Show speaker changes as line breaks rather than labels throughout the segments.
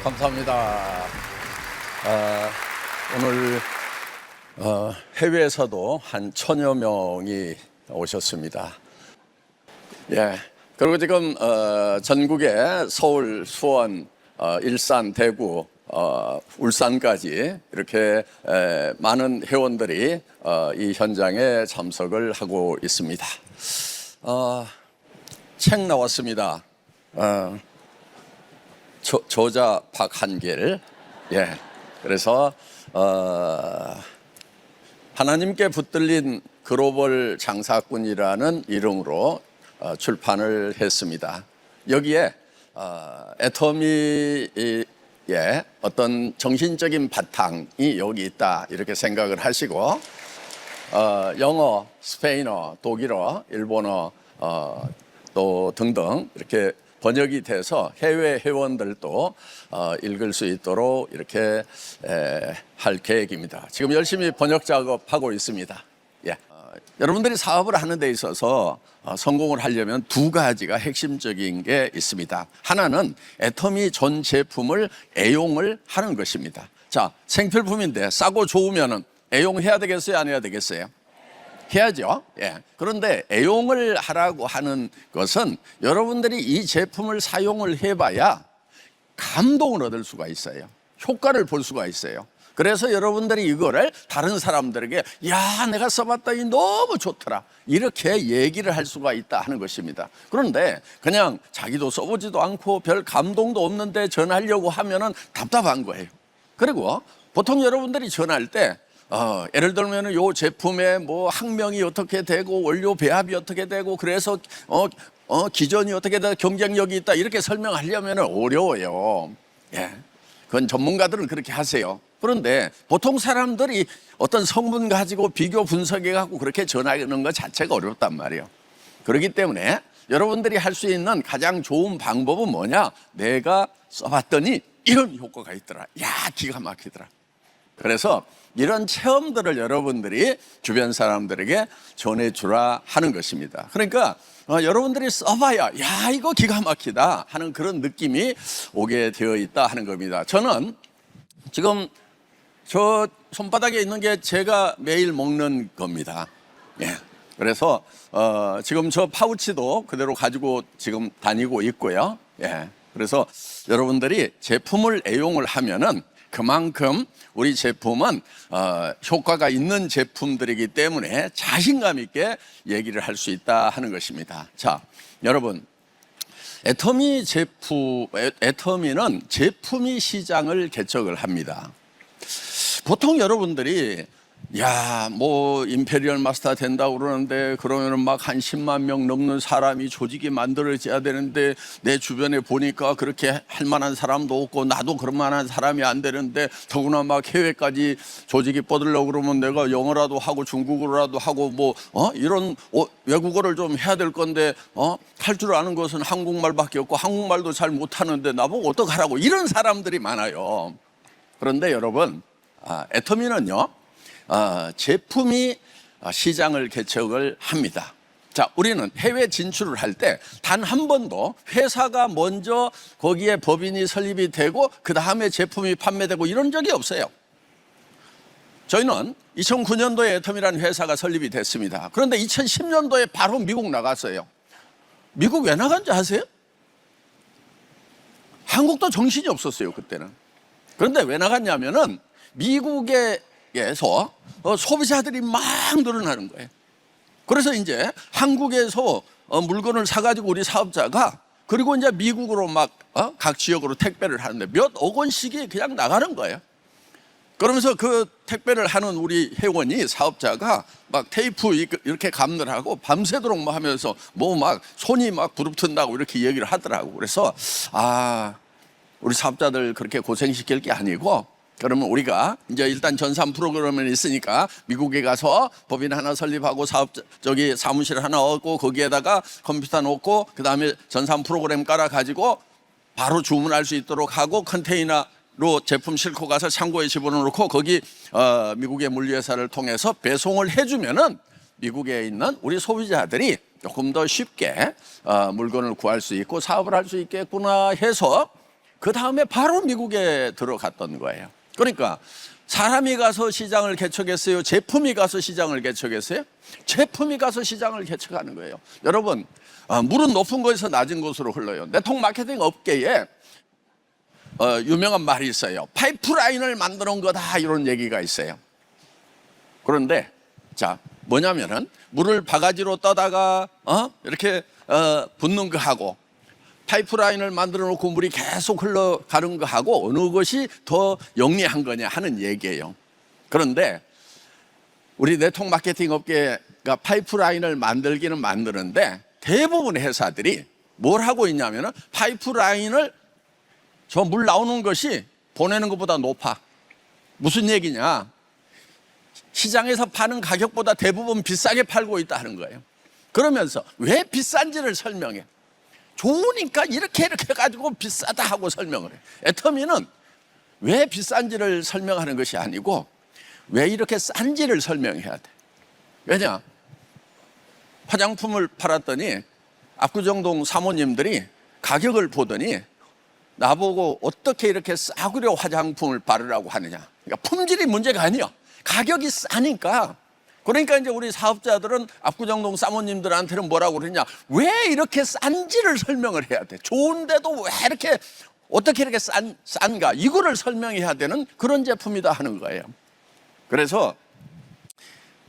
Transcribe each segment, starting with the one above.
감사합니다. 오늘 해외에서도 한 1000여 명이 오셨습니다. 예. 그리고 지금 전국에 서울, 수원, 일산, 대구, 울산까지 이렇게 많은 회원들이 이 현장에 참석을 하고 있습니다. 책 나왔습니다. 저자 박한길. 예. 그래서 하나님께 붙들린 글로벌 장사꾼이라는 이름으로 출판을 했습니다. 여기에 애터미의 어떤 정신적인 바탕이 여기 있다 이렇게 생각을 하시고 영어, 스페인어, 독일어, 일본어 또 등등 이렇게 번역이 돼서 해외 회원들도 읽을 수 있도록 이렇게 할 계획입니다. 지금 열심히 번역 작업하고 있습니다. 예. 여러분들이 사업을 하는 데 있어서 성공을 하려면 두 가지가 핵심적인 게 있습니다. 하나는 애터미 전 제품을 애용을 하는 것입니다. 자, 생필품인데 싸고 좋으면 애용해야 되겠어요? 안 해야 되겠어요? 해야죠. 예. 그런데 애용을 하라고 하는 것은 여러분들이 이 제품을 사용을 해봐야 감동을 얻을 수가 있어요. 효과를 볼 수가 있어요. 그래서 여러분들이 이거를 다른 사람들에게 야, 내가 써봤더니 너무 좋더라 이렇게 얘기를 할 수가 있다 하는 것입니다. 그런데 그냥 자기도 써보지도 않고 별 감동도 없는데 전하려고 하면은 답답한 거예요. 그리고 보통 여러분들이 전할 때 예를 들면 요 제품의 뭐 학명이 어떻게 되고 원료 배합이 어떻게 되고 그래서 기전이 어떻게 되고 경쟁력이 있다 이렇게 설명하려면 어려워요. 예. 그건 전문가들은 그렇게 하세요. 그런데 보통 사람들이 어떤 성분 가지고 비교 분석해 갖고 그렇게 전하는 것 자체가 어렵단 말이에요. 그렇기 때문에 여러분들이 할 수 있는 가장 좋은 방법은 뭐냐? 내가 써봤더니 이런 효과가 있더라. 야, 기가 막히더라. 그래서 이런 체험들을 여러분들이 주변 사람들에게 전해주라 하는 것입니다. 그러니까 여러분들이 써봐야 야, 이거 기가 막히다 하는 그런 느낌이 오게 되어 있다 하는 겁니다. 저는 지금 저 손바닥에 있는 게 제가 매일 먹는 겁니다. 예. 그래서 지금 저 파우치도 그대로 가지고 지금 다니고 있고요. 예. 그래서 여러분들이 제품을 애용을 하면은 그만큼 우리 제품은 효과가 있는 제품들이기 때문에 자신감 있게 얘기를 할 수 있다 하는 것입니다. 자, 여러분, 애터미는 제품이 시장을 개척을 합니다. 보통 여러분들이 야, 뭐 임페리얼 마스터 된다고 그러는데 그러면은 막 한 10만 명 넘는 사람이 조직이 만들어져야 되는데 내 주변에 보니까 그렇게 할 만한 사람도 없고 나도 그럴 만한 사람이 안 되는데 더구나 막 해외까지 조직이 뻗으려고 그러면 내가 영어라도 하고 중국어라도 하고 뭐 이런 외국어를 좀 해야 될 건데 할 줄 아는 것은 한국말밖에 없고 한국말도 잘 못하는데 나보고 어떡하라고 이런 사람들이 많아요. 그런데 여러분, 애터미는요 제품이 시장을 개척을 합니다. 자, 우리는 해외 진출을 할 때 단 한 번도 회사가 먼저 거기에 법인이 설립이 되고 그 다음에 제품이 판매되고 이런 적이 없어요. 저희는 2009년도에 애터미라는 회사가 설립이 됐습니다. 그런데 2010년도에 바로 미국 나갔어요. 미국 왜 나간지 아세요? 한국도 정신이 없었어요, 그때는. 그런데 왜 나갔냐면은 미국에서 소비자들이 막 늘어나는 거예요. 그래서 이제 한국에서 물건을 사가지고 우리 사업자가 그리고 이제 미국으로 막 각 지역으로 택배를 하는데 몇 억 원씩이 그냥 나가는 거예요. 그러면서 그 택배를 하는 우리 회원이 사업자가 막 테이프 이렇게 감를 하고 밤새도록 뭐 하면서 뭐 막 손이 막 부릅튼다고 이렇게 얘기를 하더라고. 그래서 우리 사업자들 그렇게 고생시킬 게 아니고 그러면 우리가 이제 일단 전산 프로그램이 있으니까 미국에 가서 법인 하나 설립하고 사무실 하나 얻고 거기에다가 컴퓨터 놓고 그 다음에 전산 프로그램 깔아 가지고 바로 주문할 수 있도록 하고 컨테이너로 제품 싣고 가서 창고에 집어넣고 거기 미국의 물류회사를 통해서 배송을 해주면은 미국에 있는 우리 소비자들이 조금 더 쉽게 물건을 구할 수 있고 사업을 할 수 있겠구나 해서 그 다음에 바로 미국에 들어갔던 거예요. 그러니까 사람이 가서 시장을 개척했어요? 제품이 가서 시장을 개척했어요? 제품이 가서 시장을 개척하는 거예요. 여러분, 물은 높은 곳에서 낮은 곳으로 흘러요. 네트워크 마케팅 업계에 유명한 말이 있어요. 파이프라인을 만들어 온 거다, 이런 얘기가 있어요. 그런데 자, 뭐냐면은 물을 바가지로 떠다가 이렇게 붓는 거하고 파이프라인을 만들어 놓고 물이 계속 흘러가는 거하고 어느 것이 더 영리한 거냐 하는 얘기예요. 그런데 우리 네트워크 마케팅 업계가 파이프라인을 만들기는 만드는데 대부분 회사들이 뭘 하고 있냐면은 파이프라인을 저 물 나오는 것이 보내는 것보다 높아. 무슨 얘기냐? 시장에서 파는 가격보다 대부분 비싸게 팔고 있다는 거예요. 그러면서 왜 비싼지를 설명해. 좋으니까 이렇게 해가지고 비싸다 하고 설명을 해. 애터미는 왜 비싼지를 설명하는 것이 아니고 왜 이렇게 싼지를 설명해야 돼. 왜냐? 화장품을 팔았더니 압구정동 사모님들이 가격을 보더니 나보고 어떻게 이렇게 싸구려 화장품을 바르라고 하느냐. 그러니까 품질이 문제가 아니야. 가격이 싸니까. 그러니까 이제 우리 사업자들은 압구정동 사모님들한테는 뭐라고 그러냐. 왜 이렇게 싼지를 설명을 해야 돼. 좋은데도 왜 이렇게 어떻게 이렇게 싼가. 이거를 설명해야 되는 그런 제품이다 하는 거예요. 그래서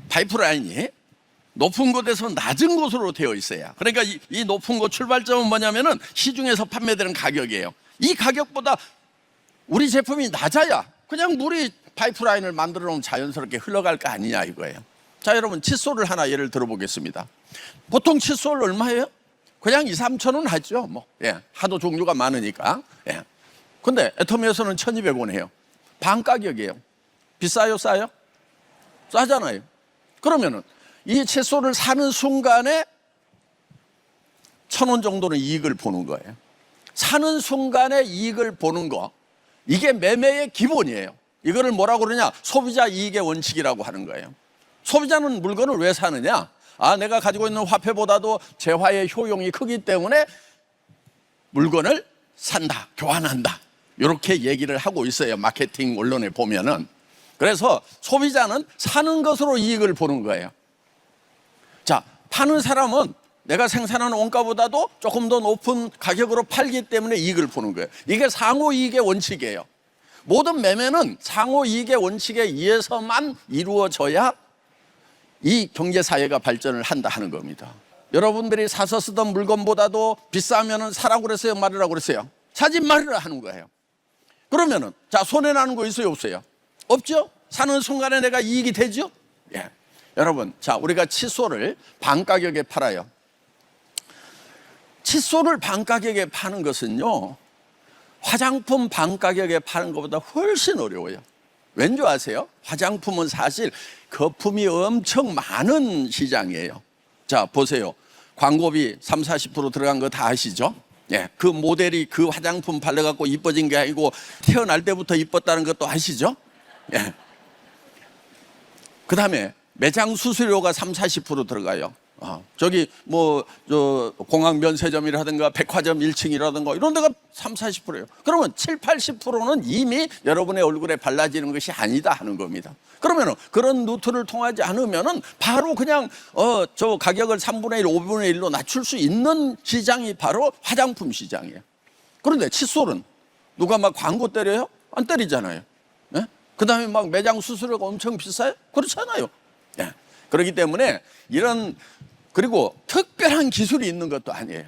파이프라인이 높은 곳에서 낮은 곳으로 되어 있어요. 그러니까 이 높은 곳 출발점은 뭐냐면은 시중에서 판매되는 가격이에요. 이 가격보다 우리 제품이 낮아야 그냥 물이 파이프라인을 만들어 놓으면 자연스럽게 흘러갈 거 아니냐 이거예요. 자, 여러분 칫솔을 하나 예를 들어보겠습니다. 보통 칫솔 얼마예요? 그냥 2, 3천 원 하죠. 뭐, 하도 종류가 많으니까. 근데 애터미에서는 1,200원 해요. 반 가격이에요. 비싸요, 싸요? 싸잖아요. 그러면은 이 칫솔을 사는 순간에 1,000원 정도는 이익을 보는 거예요. 사는 순간에 이익을 보는 거, 이게 매매의 기본이에요. 이거를 뭐라고 그러냐? 소비자 이익의 원칙이라고 하는 거예요. 소비자는 물건을 왜 사느냐? 내가 가지고 있는 화폐보다도 재화의 효용이 크기 때문에 물건을 산다, 교환한다. 이렇게 얘기를 하고 있어요. 마케팅 원론에 보면은. 그래서 소비자는 사는 것으로 이익을 보는 거예요. 자, 파는 사람은 내가 생산하는 원가보다도 조금 더 높은 가격으로 팔기 때문에 이익을 보는 거예요. 이게 상호이익의 원칙이에요. 모든 매매는 상호이익의 원칙에 의해서만 이루어져야 이 경제사회가 발전을 한다 하는 겁니다. 여러분들이 사서 쓰던 물건보다도 비싸면 사라고 그랬어요? 말으라고 그랬어요? 사지 말으라 하는 거예요. 그러면은 자, 손해나는 거 있어요? 없어요? 없죠? 사는 순간에 내가 이익이 되죠? 여러분, 자, 우리가 칫솔을 반 가격에 팔아요. 칫솔을 반 가격에 파는 것은요, 화장품 반 가격에 파는 것보다 훨씬 어려워요. 왠지 아세요? 화장품은 사실 거품이 엄청 많은 시장이에요. 자, 보세요. 광고비 30, 40% 들어간 거 다 아시죠? 그 모델이 그 화장품 발라갖고 이뻐진 게 아니고 태어날 때부터 이뻤다는 것도 아시죠? 그 다음에 매장 수수료가 30, 40% 들어가요. 저기 공항 면세점이라든가 백화점 1층이라든가 이런 데가 30, 40%예요. 그러면 7, 80%는 이미 여러분의 얼굴에 발라지는 것이 아니다 하는 겁니다. 그러면 그런 루트를 통하지 않으면은 바로 그냥 저 가격을 3분의 1, 5분의 1로 낮출 수 있는 시장이 바로 화장품 시장이에요. 그런데 칫솔은 누가 막 광고 때려요? 안 때리잖아요. 그 다음에 막 매장 수수료가 엄청 비싸요? 그렇잖아요. 그렇기 때문에 그리고 특별한 기술이 있는 것도 아니에요.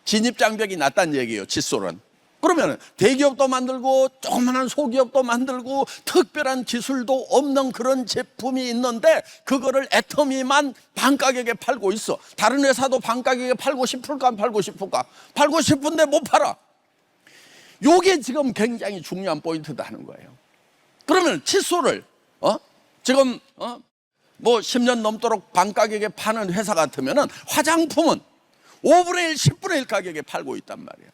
진입장벽이 낮다는 얘기예요, 칫솔은. 그러면 대기업도 만들고 조그만한 소기업도 만들고 특별한 기술도 없는 그런 제품이 있는데 그거를 애터미만 반 가격에 팔고 있어. 다른 회사도 반 가격에 팔고 싶을까 안 팔고 싶을까? 팔고 싶은데 못 팔아. 요게 지금 굉장히 중요한 포인트다 는 거예요. 그러면 칫솔을 지금 10년 넘도록 반 가격에 파는 회사 같으면은 화장품은 5분의 1, 10분의 1 가격에 팔고 있단 말이에요.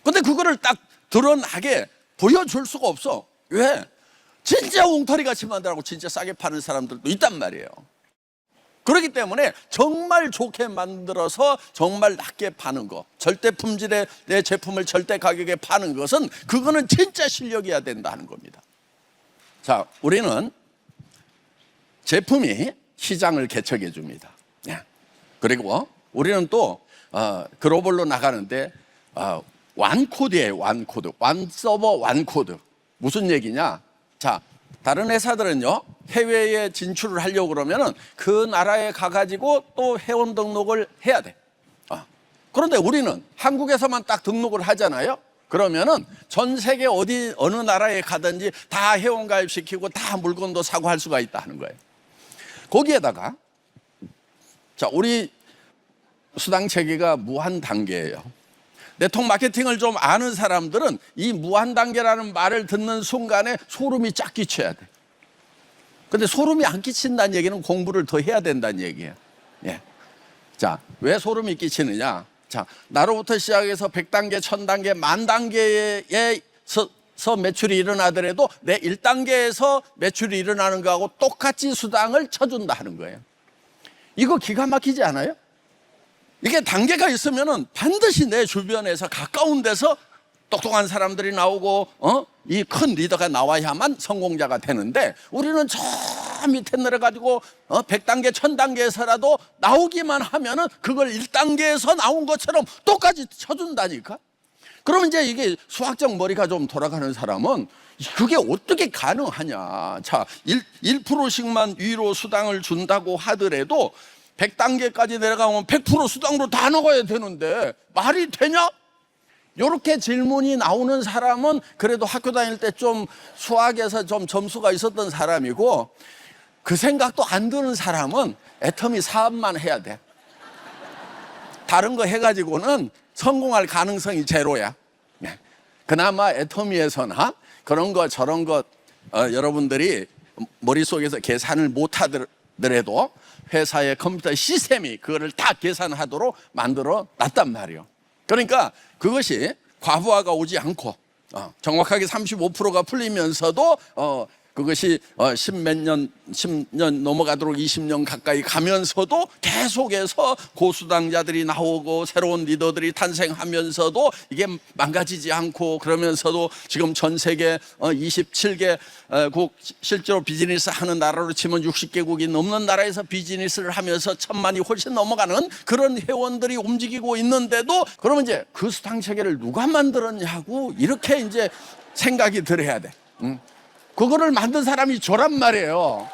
근데 그거를 딱 드러나게 보여줄 수가 없어. 왜? 진짜 웅터리 같이 만들라고 진짜 싸게 파는 사람들도 있단 말이에요. 그렇기 때문에 정말 좋게 만들어서 정말 낮게 파는 거, 절대 품질의 내 제품을 절대 가격에 파는 것은 그거는 진짜 실력이어야 된다는 겁니다. 자, 우리는 제품이 시장을 개척해 줍니다. 그리고 우리는 또 글로벌로 나가는데 완코드예요. 완코드, 완서버 완코드. 무슨 얘기냐? 자, 다른 회사들은요, 해외에 진출을 하려고 그러면은 그 나라에 가가지고 또 회원 등록을 해야 돼. 그런데 우리는 한국에서만 딱 등록을 하잖아요. 그러면은 전 세계 어느 나라에 가든지 다 회원 가입시키고 다 물건도 사고 할 수가 있다 하는 거예요. 거기에다가 자, 우리 수당 체계가 무한 단계예요. 네트워크 마케팅을 좀 아는 사람들은 이 무한 단계라는 말을 듣는 순간에 소름이 쫙 끼쳐야 돼. 근데 소름이 안 끼친다는 얘기는 공부를 더 해야 된다는 얘기예요. 예. 자, 왜 소름이 끼치느냐? 자, 나로부터 시작해서 100단계, 1000단계, 10,000단계에서 매출이 일어나더라도 내 1단계에서 매출이 일어나는 거하고 똑같이 수당을 쳐준다 하는 거예요. 이거 기가 막히지 않아요? 이게 단계가 있으면은 반드시 내 주변에서 가까운 데서 똑똑한 사람들이 나오고 이 큰 리더가 나와야만 성공자가 되는데 우리는 저 밑에 내려가지고 100단계, 1000단계에서라도 나오기만 하면은 그걸 1단계에서 나온 것처럼 똑같이 쳐준다니까. 그럼 이제 이게 수학적 머리가 좀 돌아가는 사람은 그게 어떻게 가능하냐. 자, 1%씩만 위로 수당을 준다고 하더라도 100단계까지 내려가면 100% 수당으로 다 나가야 되는데 말이 되냐? 이렇게 질문이 나오는 사람은 그래도 학교 다닐 때 좀 수학에서 좀 점수가 있었던 사람이고, 그 생각도 안 드는 사람은 애터미 사업만 해야 돼. 다른 거 해가지고는 성공할 가능성이 제로야. 그나마 애터미에서나 그런 거 저런 거 여러분들이 머릿속에서 계산을 못 하더라도 회사의 컴퓨터 시스템이 그거를 다 계산하도록 만들어 놨단 말이에요. 그러니까 그것이 과부하가 오지 않고 정확하게 35%가 풀리면서도 그것이 10년 넘어가도록 20년 가까이 가면서도 계속해서 고수당자들이 나오고 새로운 리더들이 탄생하면서도 이게 망가지지 않고, 그러면서도 지금 전 세계 27개국 실제로 비즈니스 하는 나라로 치면 60개국이 넘는 나라에서 비즈니스를 하면서 1000만이 훨씬 넘어가는 그런 회원들이 움직이고 있는데도, 그러면 이제 그 수당 체계를 누가 만들었냐고 이렇게 이제 생각이 들어야 돼. 그거를 만든 사람이 저란 말이에요.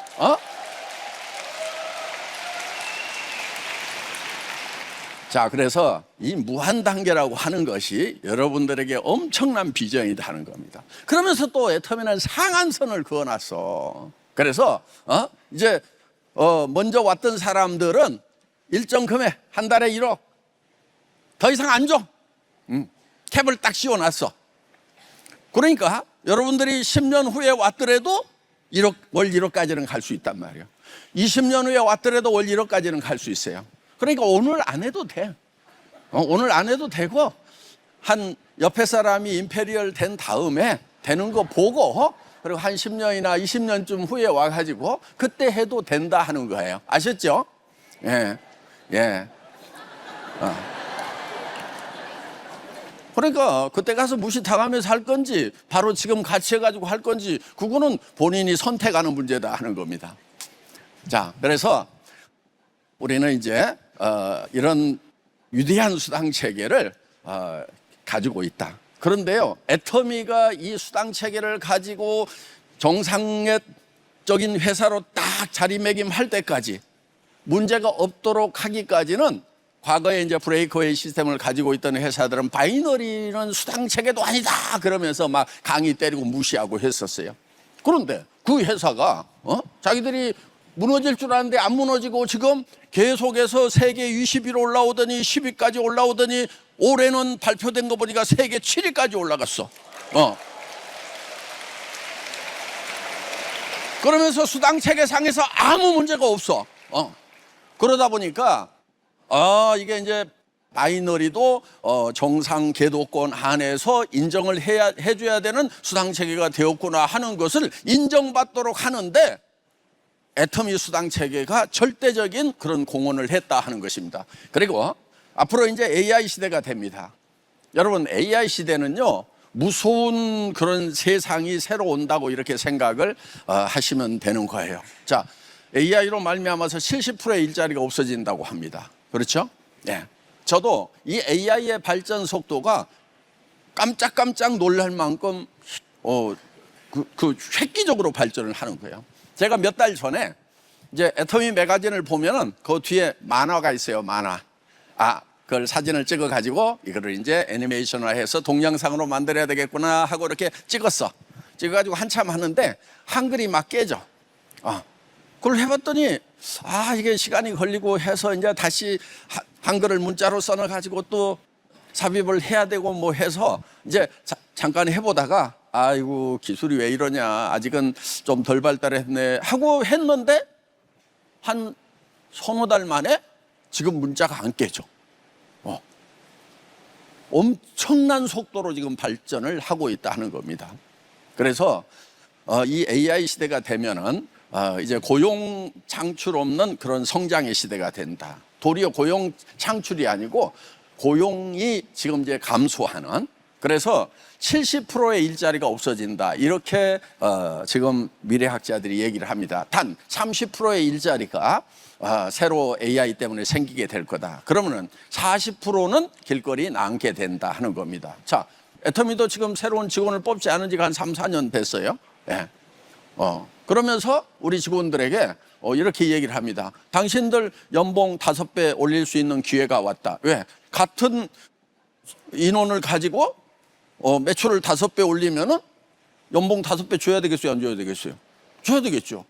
자, 그래서 이 무한단계라고 하는 것이 여러분들에게 엄청난 비전이다 하는 겁니다. 그러면서 또 애터미는 상한선을 그어놨어. 그래서 이제 먼저 왔던 사람들은 일정 금액 한 달에 1억 더 이상 안 줘. 캡을 딱 씌워놨어. 그러니까 여러분들이 10년 후에 왔더라도 월 1억까지는 갈 수 있단 말이에요. 20년 후에 왔더라도 월 1억까지는 갈 수 있어요. 그러니까 오늘 안 해도 돼. 오늘 안 해도 되고, 한 옆에 사람이 임페리얼 된 다음에 되는 거 보고, 그리고 한 10년이나 20년쯤 후에 와가지고 그때 해도 된다 하는 거예요. 아셨죠? 예. 그러니까 그때 가서 무시당하면서 할 건지 바로 지금 같이 해가지고 할 건지 그거는 본인이 선택하는 문제다 하는 겁니다. 자, 그래서 우리는 이제 이런 위대한 수당 체계를 가지고 있다. 그런데요, 애터미가 이 수당 체계를 가지고 정상적인 회사로 딱 자리매김할 때까지 문제가 없도록 하기까지는, 과거에 이제 브레이크웨이 시스템을 가지고 있던 회사들은 바이너리는 수당 체계도 아니다 그러면서 막 강의 때리고 무시하고 했었어요. 그런데 그 회사가 자기들이 무너질 줄 알았는데 안 무너지고 지금 계속해서 세계 20위로 올라오더니 10위까지 올라오더니 올해는 발표된 거 보니까 세계 7위까지 올라갔어. 그러면서 수당 체계상에서 아무 문제가 없어. 그러다 보니까 이게 이제 바이너리도 정상 계도권 안에서 인정을 해줘야 되는 수당 체계가 되었구나 하는 것을 인정받도록 하는데, 애터미 수당 체계가 절대적인 그런 공헌을 했다 하는 것입니다. 그리고 앞으로 이제 AI 시대가 됩니다. 여러분, AI 시대는요, 무서운 그런 세상이 새로 온다고 이렇게 생각을 하시면 되는 거예요. 자, AI로 말미암아서 70%의 일자리가 없어진다고 합니다. 그렇죠? 네. 저도 이 AI의 발전 속도가 깜짝깜짝 놀랄 만큼 획기적으로 발전을 하는 거예요. 제가 몇 달 전에 이제 애터미 매거진을 보면은 그 뒤에 만화가 있어요. 만화. 그걸 사진을 찍어 가지고 이거를 이제 애니메이션화해서 동영상으로 만들어야 되겠구나 하고 이렇게 찍었어. 찍어 가지고 한참 하는데 한글이 막 깨져. 그걸 해봤더니 이게 시간이 걸리고 해서 이제 다시 한글을 문자로 써놔 가지고 또 삽입을 해야 되고 뭐 해서 이제 잠깐 해보다가 아이고 기술이 왜 이러냐, 아직은 좀 덜 발달했네 하고 했는데 한 서너 달 만에 지금 문자가 안 깨져. 엄청난 속도로 지금 발전을 하고 있다는 겁니다. 그래서 이 AI 시대가 되면은 이제 고용 창출 없는 그런 성장의 시대가 된다. 도리어 고용 창출이 아니고 고용이 지금 이제 감소하는, 그래서 70%의 일자리가 없어진다, 이렇게 지금 미래학자들이 얘기를 합니다. 단 30%의 일자리가 새로 AI 때문에 생기게 될 거다. 그러면은 40%는 길거리에 남게 된다 하는 겁니다. 자, 애터미도 지금 새로운 직원을 뽑지 않은 지가 한 3, 4년 됐어요. 예. 그러면서 우리 직원들에게 이렇게 얘기를 합니다. 당신들 연봉 5배 올릴 수 있는 기회가 왔다. 왜? 같은 인원을 가지고 매출을 5배 올리면은 연봉 5배 줘야 되겠어요? 안 줘야 되겠어요? 줘야 되겠죠.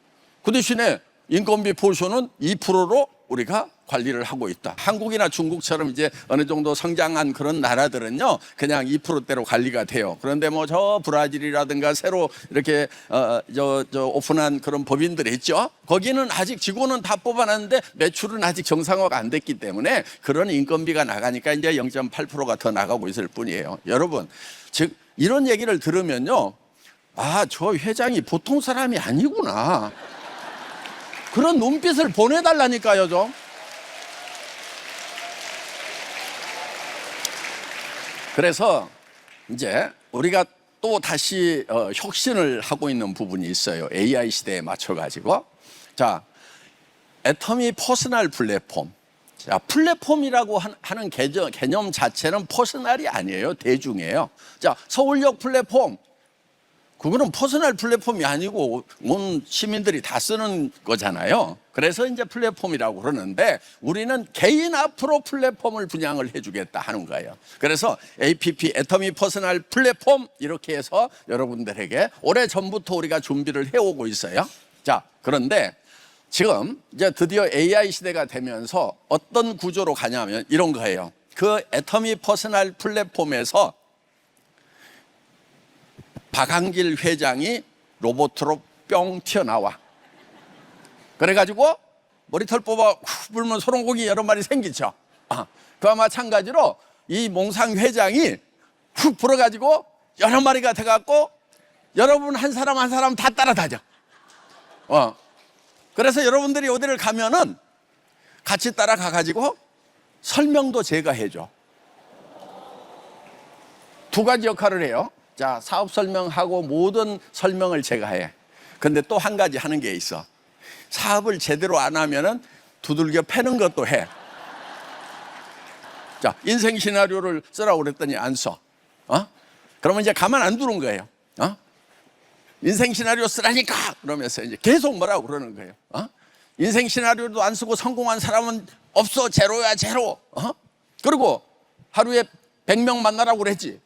그 대신에 인건비 포션은 2%로 우리가 관리를 하고 있다. 한국이나 중국처럼 이제 어느 정도 성장한 그런 나라들은요, 그냥 2%대로 관리가 돼요. 그런데 뭐 저 브라질이라든가 새로 이렇게 오픈한 그런 법인들이 있죠. 거기는 아직 직원은 다 뽑아놨는데 매출은 아직 정상화가 안 됐기 때문에 그런 인건비가 나가니까 이제 0.8%가 더 나가고 있을 뿐이에요. 여러분, 즉 이런 얘기를 들으면요, 저 회장이 보통 사람이 아니구나, 그런 눈빛을 보내달라니까요, 좀. 그래서 이제 우리가 또 다시 혁신을 하고 있는 부분이 있어요. AI 시대에 맞춰가지고. 자, 애터미 퍼스널 플랫폼. 자, 플랫폼이라고 하는 개념 자체는 퍼스널이 아니에요. 대중이에요. 자, 서울역 플랫폼. 그거는 퍼스널 플랫폼이 아니고 온 시민들이 다 쓰는 거잖아요. 그래서 이제 플랫폼이라고 그러는데 우리는 개인 앞으로 플랫폼을 분양을 해주겠다 하는 거예요. 그래서 APP, 애터미 퍼스널 플랫폼, 이렇게 해서 여러분들에게 오래전부터 우리가 준비를 해오고 있어요. 자, 그런데 지금 이제 드디어 AI 시대가 되면서 어떤 구조로 가냐면 이런 거예요. 그 애터미 퍼스널 플랫폼에서 박한길 회장이 로봇으로 뿅 튀어나와. 그래가지고 머리털 뽑아 후 불면 소롱고기 여러 마리 생기죠. 그와 마찬가지로 이 몽상 회장이 훅 불어가지고 여러 마리가 돼갖고 여러분 한 사람 한 사람 다 따라다녀. 그래서 여러분들이 어디를 가면은 같이 따라가가지고 설명도 제가 해줘. 두 가지 역할을 해요. 자, 사업 설명하고 모든 설명을 제가 해. 근데 또 한 가지 하는 게 있어. 사업을 제대로 안 하면은 두들겨 패는 것도 해. 자, 인생 시나리오를 쓰라고 그랬더니 안 써. 그러면 이제 가만 안 두는 거예요. 인생 시나리오 쓰라니까! 그러면서 이제 계속 뭐라고 그러는 거예요. 인생 시나리오도 안 쓰고 성공한 사람은 없어. 제로야, 제로. 그리고 하루에 100명 만나라고 그랬지.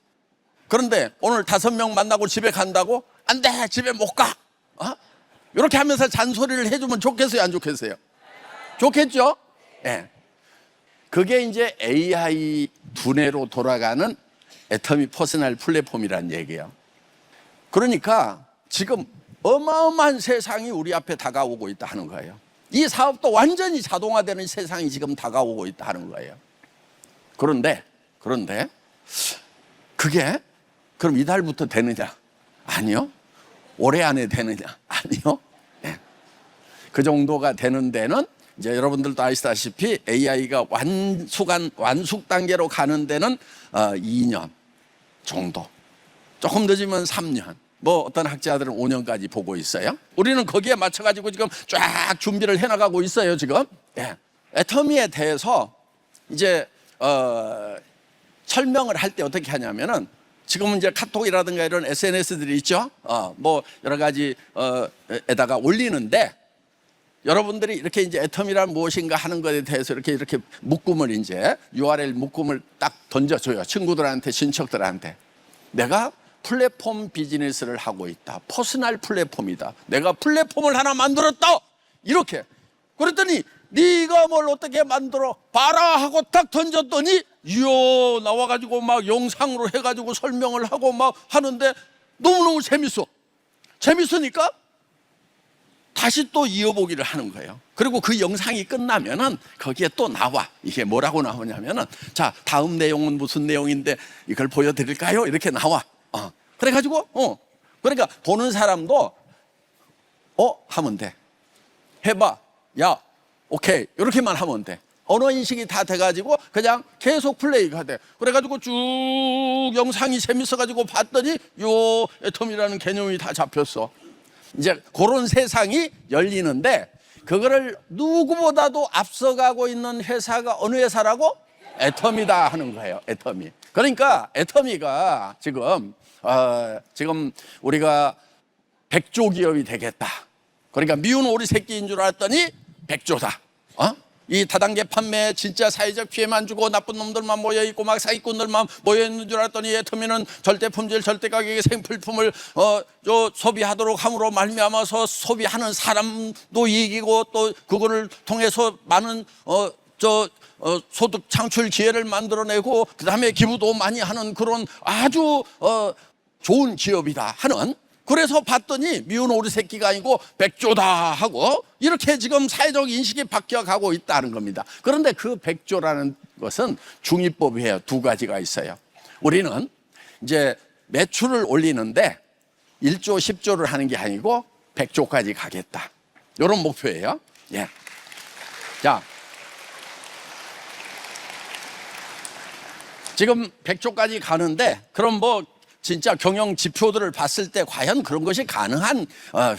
그런데 오늘 5명 만나고 집에 간다고? 안 돼, 집에 못 가. 이렇게 하면서 잔소리를 해주면 좋겠어요, 안 좋겠어요? 좋겠죠? 예. 그게 이제 AI 두뇌로 돌아가는 애터미 퍼스널 플랫폼이라는 얘기예요. 그러니까 지금 어마어마한 세상이 우리 앞에 다가오고 있다 하는 거예요. 이 사업도 완전히 자동화되는 세상이 지금 다가오고 있다 하는 거예요. 그런데 그게 그럼 이달부터 되느냐? 아니요. 올해 안에 되느냐? 아니요. 네. 그 정도가 되는 데는 이제 여러분들도 아시다시피 AI가 완숙 단계로 가는 데는 2년 정도, 조금 늦으면 3년, 뭐 어떤 학자들은 5년까지 보고 있어요. 우리는 거기에 맞춰가지고 지금 쫙 준비를 해나가고 있어요 지금. 예. 애터미에 대해서 이제 설명을 할 때 어떻게 하냐면은, 지금은 이제 카톡이라든가 이런 SNS들이 있죠. 뭐 여러 가지 에다가 올리는데, 여러분들이 이렇게 이제 애터미란 무엇인가 하는 것에 대해서 이렇게 묶음을, 이제 URL 묶음을 딱 던져줘요. 친구들한테, 친척들한테. 내가 플랫폼 비즈니스를 하고 있다. 퍼스널 플랫폼이다. 내가 플랫폼을 하나 만들었다. 이렇게. 그랬더니 네가 뭘 어떻게 만들어 봐라 하고 딱 던졌더니, 이야, 나와가지고 막 영상으로 해가지고 설명을 하고 막 하는데 너무너무 재밌으니까 다시 또 이어보기를 하는 거예요. 그리고 그 영상이 끝나면은 거기에 또 나와. 이게 뭐라고 나오냐면은, 자, 다음 내용은 무슨 내용인데 이걸 보여드릴까요? 이렇게 나와. 그래가지고 그러니까 보는 사람도 하면 돼. 해봐. 야, 오케이. 이렇게만 하면 돼. 언어 인식이 다 돼가지고 그냥 계속 플레이가 돼. 그래가지고 쭉 영상이 재밌어가지고 봤더니 요 애텀이라는 개념이 다 잡혔어. 이제 그런 세상이 열리는데, 그거를 누구보다도 앞서가고 있는 회사가 어느 회사라고? 애텀이다 하는 거예요. 애텀이. 그러니까 애텀이가 지금 우리가 100조 기업이 되겠다. 그러니까 미운 오리 새끼인 줄 알았더니 100조다. 이 다단계 판매 진짜 사회적 피해만 주고 나쁜 놈들만 모여있고 막 사기꾼들만 모여있는 줄 알았더니, 애터미는 절대 품질 절대 가격의 생필품을 소비하도록 함으로 말미암아서 소비하는 사람도 이기고, 또 그거를 통해서 많은 소득 창출 기회를 만들어내고, 그 다음에 기부도 많이 하는 그런 아주 좋은 기업이다 하는. 그래서 봤더니 미운 오리 새끼가 아니고 100조다 하고, 이렇게 지금 사회적 인식이 바뀌어가고 있다는 겁니다. 그런데 그 100조라는 것은 중위법이에요. 두 가지가 있어요. 우리는 이제 매출을 올리는데 1조 10조를 하는 게 아니고 100조까지 가겠다, 이런 목표예요. 예. 자, 지금 100조까지 가는데, 그럼 뭐 진짜 경영 지표들을 봤을 때 과연 그런 것이 가능한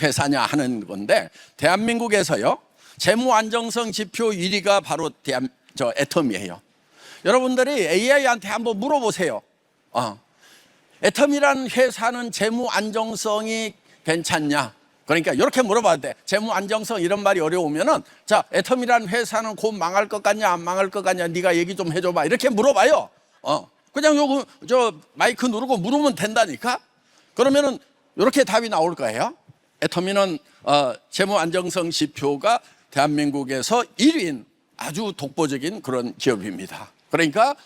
회사냐 하는 건데, 대한민국에서요, 재무 안정성 지표 1위가 바로 애텀이에요. 여러분들이 AI한테 한번 물어보세요. 애텀이라는 회사는 재무 안정성이 괜찮냐? 그러니까 이렇게 물어봐야 돼. 재무 안정성 이런 말이 어려우면은, 자, 애텀이라는 회사는 곧 망할 것 같냐 안 망할 것 같냐, 네가 얘기 좀 해줘봐. 이렇게 물어봐요. 그냥 마이크 누르고 물으면 된다니까. 그러면은 이렇게 답이 나올 거예요. 애터미는 재무 안정성 지표가 대한민국에서 1위인 아주 독보적인 그런 기업입니다. 그러니까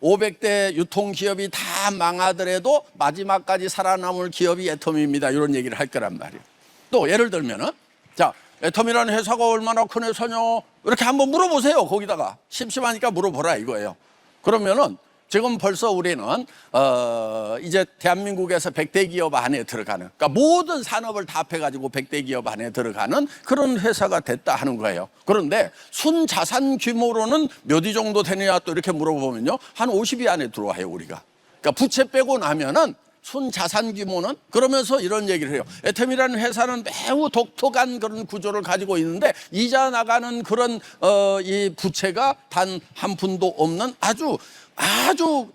500대 유통기업이 다 망하더라도 마지막까지 살아남을 기업이 애터미입니다. 이런 얘기를 할 거란 말이에요. 또 예를 들면은, 자, 애터미라는 회사가 얼마나 큰 회사냐, 이렇게 한번 물어보세요. 거기다가 심심하니까 물어보라 이거예요. 그러면은 지금 벌써 우리는 이제 대한민국에서 100대 기업 안에 들어가는, 그러니까 모든 산업을 다 합해가지고 100대 기업 안에 들어가는 그런 회사가 됐다 하는 거예요. 그런데 순자산 규모로는 몇 위 정도 되느냐 또 이렇게 물어보면요, 한 50위 안에 들어와요 우리가. 그러니까 부채 빼고 나면은 순자산 규모는. 그러면서 이런 얘기를 해요. 애텀이라는 회사는 매우 독특한 그런 구조를 가지고 있는데, 이자 나가는 그런 이 부채가 단 한 푼도 없는 아주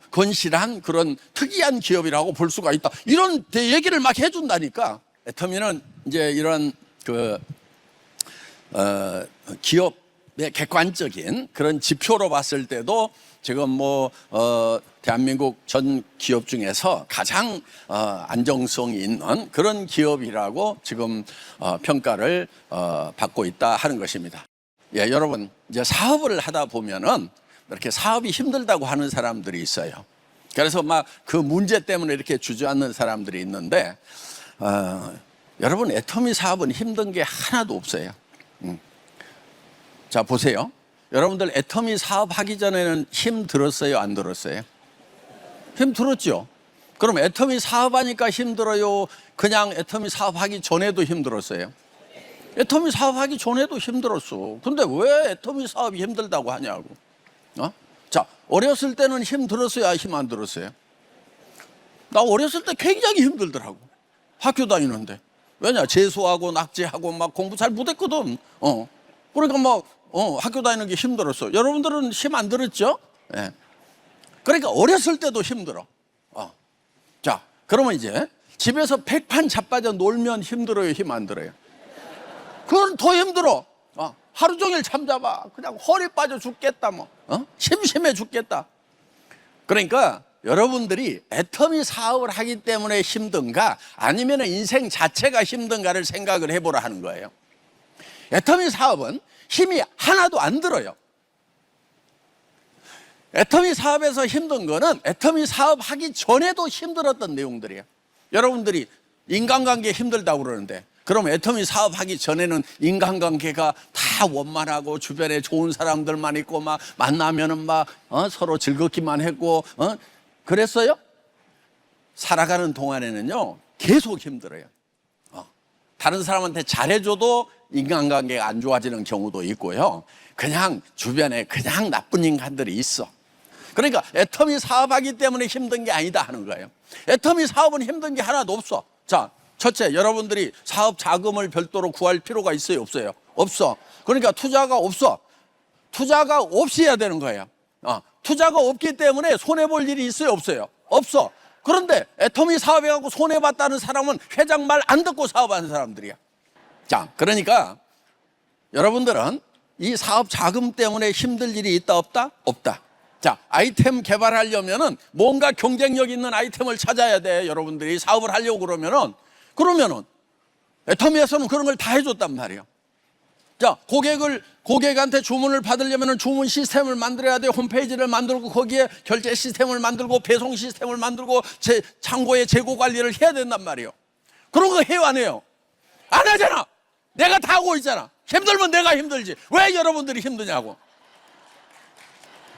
건실한 그런 특이한 기업이라고 볼 수가 있다. 이런 얘기를 막 해준다니까. 애터미는 이제 이런 기업의 객관적인 그런 지표로 봤을 때도 지금 대한민국 전 기업 중에서 가장 안정성이 있는 그런 기업이라고 지금 평가를 받고 있다 하는 것입니다. 예, 여러분, 이제 사업을 하다 보면은 이렇게 사업이 힘들다고 하는 사람들이 있어요. 그래서 막 그 문제 때문에 이렇게 주저앉는 사람들이 있는데, 여러분, 애터미 사업은 힘든 게 하나도 없어요. 자, 보세요. 여러분들 애터미 사업 하기 전에는 힘 들었어요, 안 들었어요? 힘 들었죠? 그럼 애터미 사업하니까 힘들어요? 그냥 애터미 사업하기 전에도 힘들었어요? 애터미 사업하기 전에도 힘들었어. 근데 왜 애터미 사업이 힘들다고 하냐고. 자, 어렸을 때는 힘들었어요, 힘 안 들었어요? 나 어렸을 때 굉장히 힘들더라고. 학교 다니는데. 왜냐, 재수하고 낙제하고 막 공부 잘 못했거든. 그러니까 막 학교 다니는 게 힘들었어. 여러분들은 힘 안 들었죠? 예. 그러니까 어렸을 때도 힘들어. 자, 그러면 이제 집에서 백판 자빠져 놀면 힘들어요, 힘 안 들어요? 그건 더 힘들어. 하루 종일 잠자봐. 그냥 허리 빠져 죽겠다, 뭐. 심심해 죽겠다. 그러니까 여러분들이 애터미 사업을 하기 때문에 힘든가, 아니면 인생 자체가 힘든가를 생각을 해보라 하는 거예요. 애터미 사업은 힘이 하나도 안 들어요. 애터미 사업에서 힘든 거는 애터미 사업 하기 전에도 힘들었던 내용들이에요. 여러분들이 인간관계 힘들다고 그러는데, 그럼 애터미 사업 하기 전에는 인간관계가 다 원만하고 주변에 좋은 사람들만 있고 막 만나면은 막 서로 즐겁기만 했고 그랬어요? 살아가는 동안에는요 계속 힘들어요. 다른 사람한테 잘해줘도 인간관계가 안 좋아지는 경우도 있고요. 그냥 주변에 그냥 나쁜 인간들이 있어. 그러니까 애터미 사업하기 때문에 힘든 게 아니다 하는 거예요. 애터미 사업은 힘든 게 하나도 없어. 자, 첫째, 여러분들이 사업 자금을 별도로 구할 필요가 있어요, 없어요? 없어. 그러니까 투자가 없어. 투자가 없이 해야 되는 거예요. 투자가 없기 때문에 손해볼 일이 있어요, 없어요? 없어. 그런데 애터미 사업해갖고 손해봤다는 사람은 회장 말 안 듣고 사업하는 사람들이야. 자, 그러니까 여러분들은 이 사업 자금 때문에 힘들 일이 있다, 없다? 없다. 자, 아이템 개발하려면은 뭔가 경쟁력 있는 아이템을 찾아야 돼. 여러분들이 사업을 하려고 그러면은 애터미에서는 그런 걸 다 해줬단 말이에요. 자, 고객한테 주문을 받으려면 주문 시스템을 만들어야 돼. 홈페이지를 만들고 거기에 결제 시스템을 만들고 배송 시스템을 만들고 창고의 재고 관리를 해야 된단 말이에요. 그런 거 해요, 안 해요? 안 하잖아. 내가 다 하고 있잖아. 힘들면 내가 힘들지. 왜 여러분들이 힘드냐고.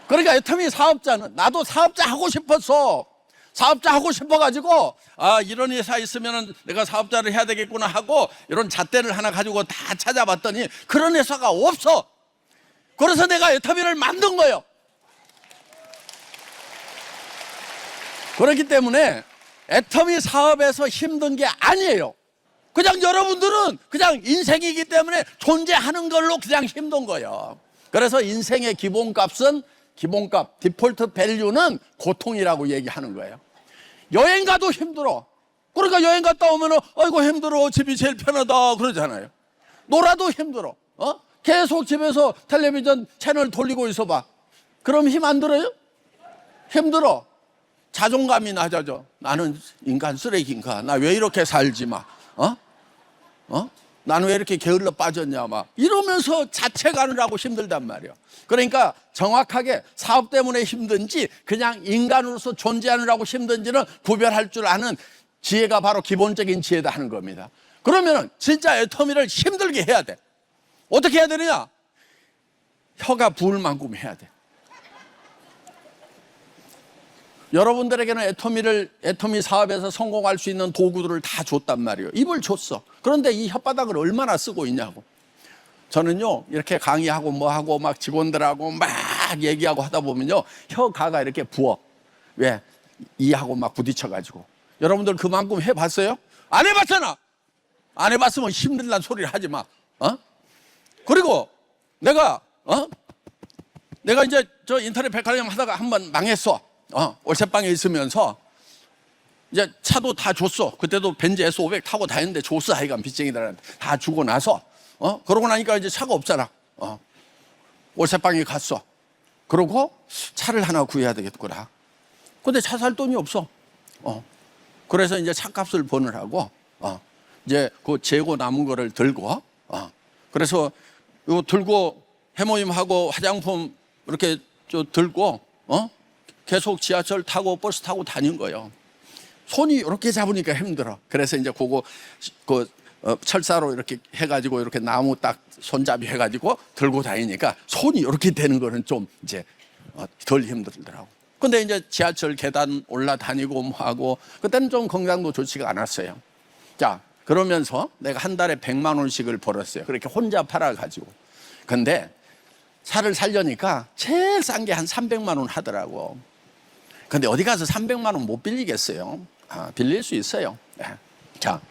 그러니까 애터미 사업자는, 나도 사업자 하고 싶었어. 사업자 하고 싶어가지고 이런 회사 있으면 내가 사업자를 해야 되겠구나 하고 이런 잣대를 하나 가지고 다 찾아봤더니 그런 회사가 없어. 그래서 내가 애터미를 만든 거예요. 그렇기 때문에 애터미 사업에서 힘든 게 아니에요. 그냥 여러분들은 그냥 인생이기 때문에 존재하는 걸로 그냥 힘든 거예요. 그래서 인생의 기본값은, 기본값, 디폴트 밸류는 고통이라고 얘기하는 거예요. 여행 가도 힘들어. 그러니까 여행 갔다 오면은 아이고 힘들어, 집이 제일 편하다 그러잖아요. 놀아도 힘들어. 계속 집에서 텔레비전 채널 돌리고 있어봐. 그럼 힘 안 들어요? 힘들어. 자존감이 낮아져. 나는 인간 쓰레기인가? 나 왜 이렇게 살지 마? 나는 왜 이렇게 게을러 빠졌냐 막 이러면서 자책하느라고 힘들단 말이에요. 그러니까 정확하게 사업 때문에 힘든지 그냥 인간으로서 존재하느라고 힘든지는 구별할 줄 아는 지혜가 바로 기본적인 지혜다 하는 겁니다. 그러면 진짜 애터미를 힘들게 해야 돼. 어떻게 해야 되느냐? 혀가 부을 만큼 해야 돼. 여러분들에게는 애터미 사업에서 성공할 수 있는 도구들을 다 줬단 말이에요. 입을 줬어. 그런데 이 혓바닥을 얼마나 쓰고 있냐고. 저는요, 이렇게 강의하고 뭐하고 막 직원들하고 막 얘기하고 하다 보면요, 혀가가 이렇게 부어. 왜? 이하고 막 부딪혀가지고. 여러분들 그만큼 해봤어요? 안 해봤잖아. 안 해봤으면 힘들다는 소리를 하지 마. 그리고 내가 이제 저 인터넷 백화점 하다가 한번 망했어. 월세방에 있으면서 이제 차도 다 줬어. 그때도 벤츠 S500 타고 다녔는데 줬어. 하여간 빚쟁이들한테 다 주고 나서 그러고 나니까 이제 차가 없잖아. 월세방에 갔어. 그러고 차를 하나 구해야 되겠구나. 근데 차 살 돈이 없어. 그래서 이제 차값을 버느라고 이제 그 재고 남은 거를 들고 그래서 이거 들고 해모임하고 화장품 이렇게 들고 계속 지하철 타고 버스 타고 다닌 거예요. 손이 이렇게 잡으니까 힘들어. 그래서 이제 철사로 이렇게 해가지고 이렇게 나무 딱 손잡이 해가지고 들고 다니니까 손이 이렇게 되는 거는 좀 이제 덜 힘들더라고. 근데 이제 지하철 계단 올라다니고 뭐 하고 그때는 좀 건강도 좋지가 않았어요. 자, 그러면서 내가 한 달에 100만 원씩을 벌었어요. 그렇게 혼자 팔아가지고. 근데 차를 살려니까 제일 싼 게 한 300만 원 하더라고. 근데 어디 가서 300만 원 못 빌리겠어요. 빌릴 수 있어요. 자,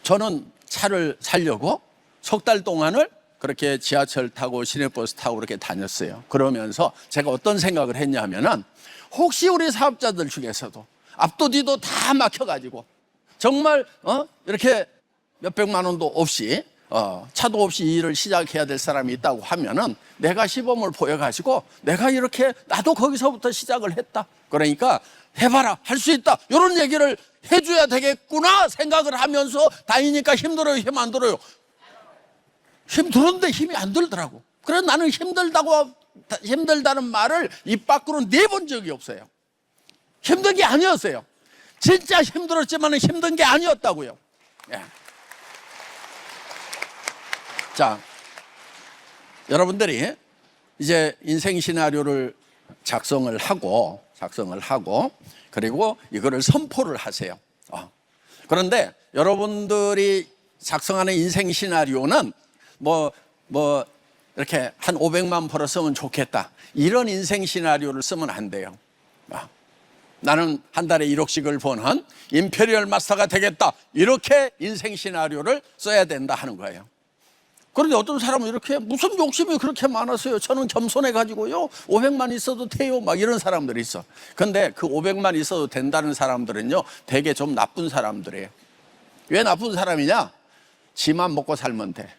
저는 차를 살려고 석 달 동안을 그렇게 지하철 타고 시내버스 타고 그렇게 다녔어요. 그러면서 제가 어떤 생각을 했냐면은 혹시 우리 사업자들 중에서도 앞도 뒤도 다 막혀가지고 정말 이렇게 몇백만 원도 없이 차도 없이 일을 시작해야 될 사람이 있다고 하면은 내가 시범을 보여가지고 내가 이렇게 나도 거기서부터 시작을 했다. 그러니까 해봐라, 할 수 있다. 이런 얘기를 해줘야 되겠구나 생각을 하면서 다니니까 힘들어요, 힘 안 들어요? 힘 들었는데 힘이 안 들더라고. 그래서 나는 힘들다는 말을 입 밖으로 내본 적이 없어요. 힘든 게 아니었어요. 진짜 힘들었지만 힘든 게 아니었다고요. 예. 자, 여러분들이 이제 인생 시나리오를 작성을 하고 그리고 이거를 선포를 하세요. 그런데 여러분들이 작성하는 인생 시나리오는 뭐 이렇게 한 500만 벌었으면 좋겠다, 이런 인생 시나리오를 쓰면 안 돼요. 나는 한 달에 1억씩을 버는 임페리얼 마스터가 되겠다, 이렇게 인생 시나리오를 써야 된다 하는 거예요. 그런데 어떤 사람은 이렇게 무슨 욕심이 그렇게 많았어요. 저는 겸손해가지고요 500만 있어도 돼요, 막 이런 사람들이 있어. 근데 그 500만 있어도 된다는 사람들은요 되게 좀 나쁜 사람들이에요. 왜 나쁜 사람이냐? 지만 먹고 살면 돼.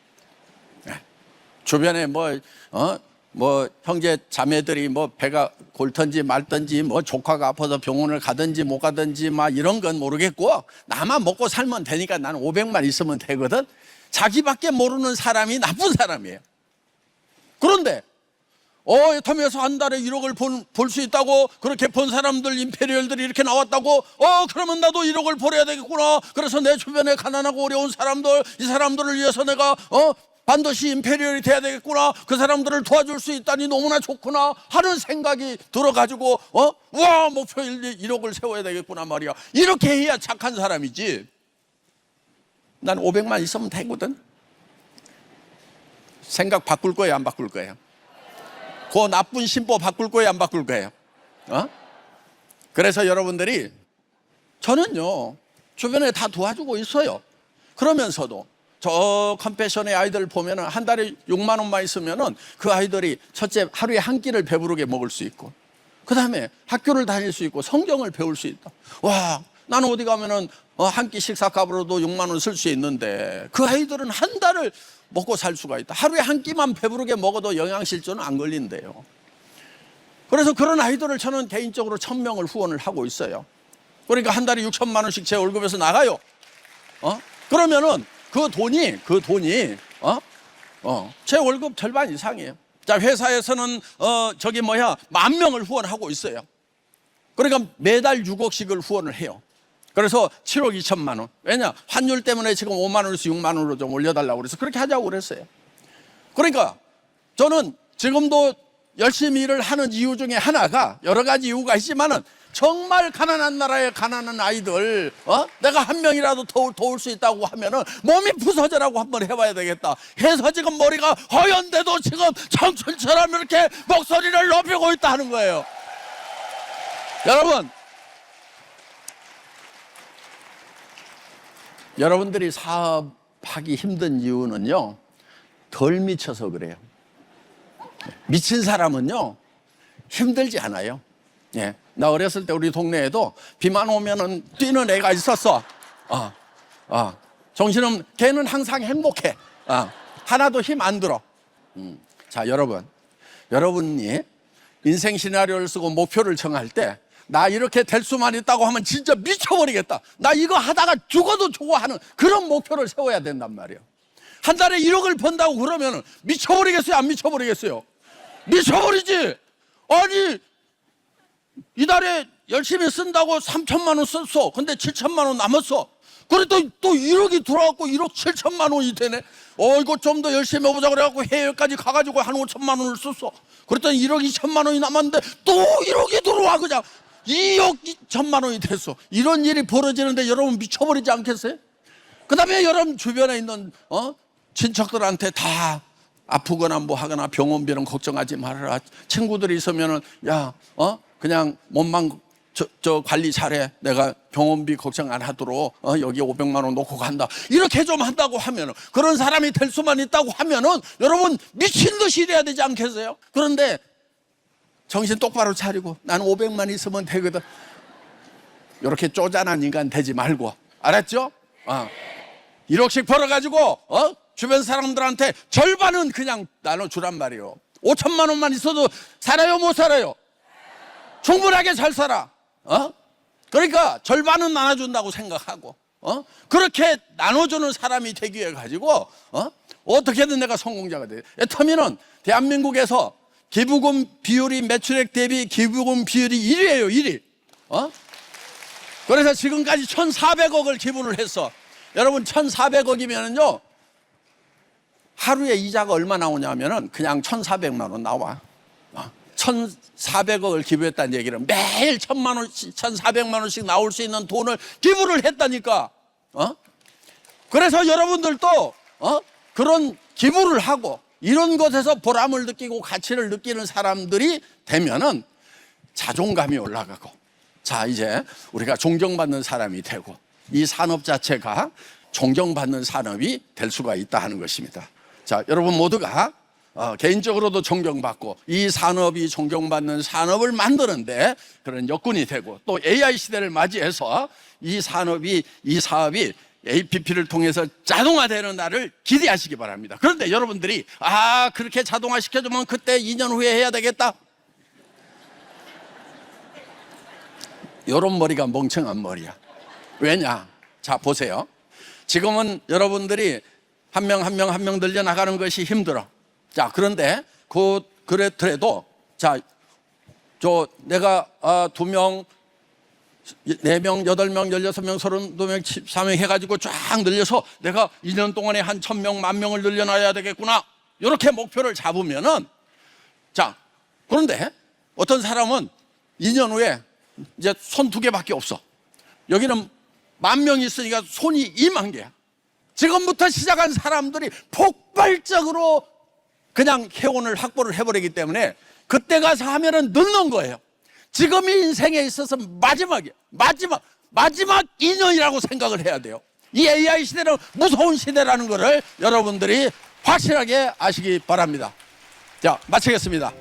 주변에 뭐 형제 자매들이 뭐 배가 골든지 말든지 뭐 조카가 아파서 병원을 가든지 못 가든지 막 이런 건 모르겠고 나만 먹고 살면 되니까 나는 500만 있으면 되거든. 자기밖에 모르는 사람이 나쁜 사람이에요. 그런데 이러면서 한 달에 1억을 벌 수 있다고, 그렇게 번 사람들, 임페리얼들이 이렇게 나왔다고, 그러면 나도 1억을 벌어야 되겠구나. 그래서 내 주변에 가난하고 어려운 사람들, 이 사람들을 위해서 내가 반드시 임페리얼이 돼야 되겠구나, 그 사람들을 도와줄 수 있다니 너무나 좋구나 하는 생각이 들어가지고 와, 목표 1억을 세워야 되겠구나 말이야. 이렇게 해야 착한 사람이지. 난 500만 있으면 되거든. 생각 바꿀 거예요, 안 바꿀 거예요? 그 나쁜 심보 바꿀 거예요, 안 바꿀 거예요? 그래서 여러분들이, 저는요 주변에 다 도와주고 있어요. 그러면서도 저 컴패션의 아이들 보면 한 달에 6만 원만 있으면 그 아이들이 첫째 하루에 한 끼를 배부르게 먹을 수 있고, 그 다음에 학교를 다닐 수 있고 성경을 배울 수 있다. 와, 나는 어디 가면은 한 끼 식사값으로도 6만 원 쓸 수 있는데 그 아이들은 한 달을 먹고 살 수가 있다. 하루에 한 끼만 배부르게 먹어도 영양실조는 안 걸린대요. 그래서 그런 아이들을 저는 개인적으로 1000명을 후원을 하고 있어요. 그러니까 한 달에 6천만 원씩 제 월급에서 나가요. 그러면은 그 돈이 제 월급 절반 이상이에요. 자, 회사에서는 10,000명을 후원하고 있어요. 그러니까 매달 6억씩을 후원을 해요. 그래서 7억 2천만 원. 왜냐? 환율 때문에 지금 5만 원에서 6만 원으로 좀 올려달라고 그래서 그렇게 하자고 그랬어요. 그러니까 저는 지금도 열심히 일을 하는 이유 중에 하나가, 여러 가지 이유가 있지만은 정말 가난한 나라의 가난한 아이들 내가 한 명이라도 도울 수 있다고 하면은 몸이 부서져라고 한번 해봐야 되겠다 해서 지금 머리가 허연데도 지금 청춘처럼 이렇게 목소리를 높이고 있다 하는 거예요. 여러분들이 사업하기 힘든 이유는요 덜 미쳐서 그래요. 미친 사람은요 힘들지 않아요. 예, 나 어렸을 때 우리 동네에도 비만 오면은 뛰는 애가 있었어. 정신은 걔는 항상 행복해. 하나도 힘 안 들어. 자, 여러분이 인생 시나리오를 쓰고 목표를 정할 때 나 이렇게 될 수만 있다고 하면 진짜 미쳐버리겠다, 나 이거 하다가 죽어도 좋아하는 그런 목표를 세워야 된단 말이에요. 한 달에 1억을 번다고 그러면 미쳐버리겠어요, 안 미쳐버리겠어요? 미쳐버리지. 아니, 이달에 열심히 쓴다고 3천만 원 썼어. 근데 7천만 원 남았어. 그랬더니 또 1억이 들어왔고 1억 7천만 원이 되네. 이거 좀 더 열심히 해보자 그래갖고 해외까지 가가지고 한 5천만 원을 썼어. 그랬더니 1억 2천만 원이 남았는데 또 1억이 들어와. 그냥 2억 2천만 원이 됐어. 이런 일이 벌어지는데 여러분 미쳐버리지 않겠어요? 그다음에 여러분 주변에 있는 친척들한테 다 아프거나 뭐 하거나 병원비는 걱정하지 말아라. 친구들이 있으면은 야, 그냥 몸만 저 관리 잘해. 내가 병원비 걱정 안 하도록 여기 500만 원 놓고 간다. 이렇게 좀 한다고 하면은, 그런 사람이 될 수만 있다고 하면은 여러분 미친 듯이 일해야 되지 않겠어요? 그런데 정신 똑바로 차리고 나는 500만 있으면 되거든. 이렇게 쪼잔한 인간 되지 말고, 알았죠? 1억씩 벌어가지고 주변 사람들한테 절반은 그냥 나눠주란 말이에요. 5천만 원만 있어도 살아요, 못 살아요? 충분하게 잘 살아. 그러니까 절반은 나눠준다고 생각하고 그렇게 나눠주는 사람이 되기 위해 가지고 어떻게든 내가 성공자가 돼. 터미는 대한민국에서 기부금 비율이 매출액 대비 기부금 비율이 1위예요, 1위. 그래서 지금까지 1,400억을 기부를 했어. 여러분 1,400억이면은요 하루에 이자가 얼마 나오냐면은 그냥 1,400만 원 나와. 1,400억을 기부했다는 얘기는 매일 1,000만 원씩, 1,400만 원씩 나올 수 있는 돈을 기부를 했다니까. 그래서 여러분들도 그런 기부를 하고 이런 것에서 보람을 느끼고 가치를 느끼는 사람들이 되면은 자존감이 올라가고, 자 이제 우리가 존경받는 사람이 되고 이 산업 자체가 존경받는 산업이 될 수가 있다 하는 것입니다. 자, 여러분 모두가 개인적으로도 존경받고 이 산업이 존경받는 산업을 만드는데 그런 여건이 되고, 또 AI 시대를 맞이해서 이 사업이 APP를 통해서 자동화되는 날을 기대하시기 바랍니다. 그런데 여러분들이 그렇게 자동화 시켜주면 그때 2년 후에 해야 되겠다, 이런 머리가 멍청한 머리야. 왜냐? 자 보세요. 지금은 여러분들이 한 명 늘려나가는 것이 힘들어. 자, 그런데 그렇더라도 자, 내가 2명, 4명, 8명, 16명, 32명, 14명 해가지고 쫙 늘려서 내가 2년 동안에 한 1,000명, 10,000명을 늘려놔야 되겠구나, 이렇게 목표를 잡으면은, 자, 그런데 어떤 사람은 2년 후에 이제 손 2개밖에 없어. 여기는 10,000명이 있으니까 손이 20,000개야. 지금부터 시작한 사람들이 폭발적으로 그냥 회원을 확보를 해버리기 때문에 그때 가서 하면은 늦는 거예요. 지금이 인생에 있어서 마지막 2년이라고 생각을 해야 돼요. 이 AI 시대는 무서운 시대라는 것을 여러분들이 확실하게 아시기 바랍니다. 자, 마치겠습니다.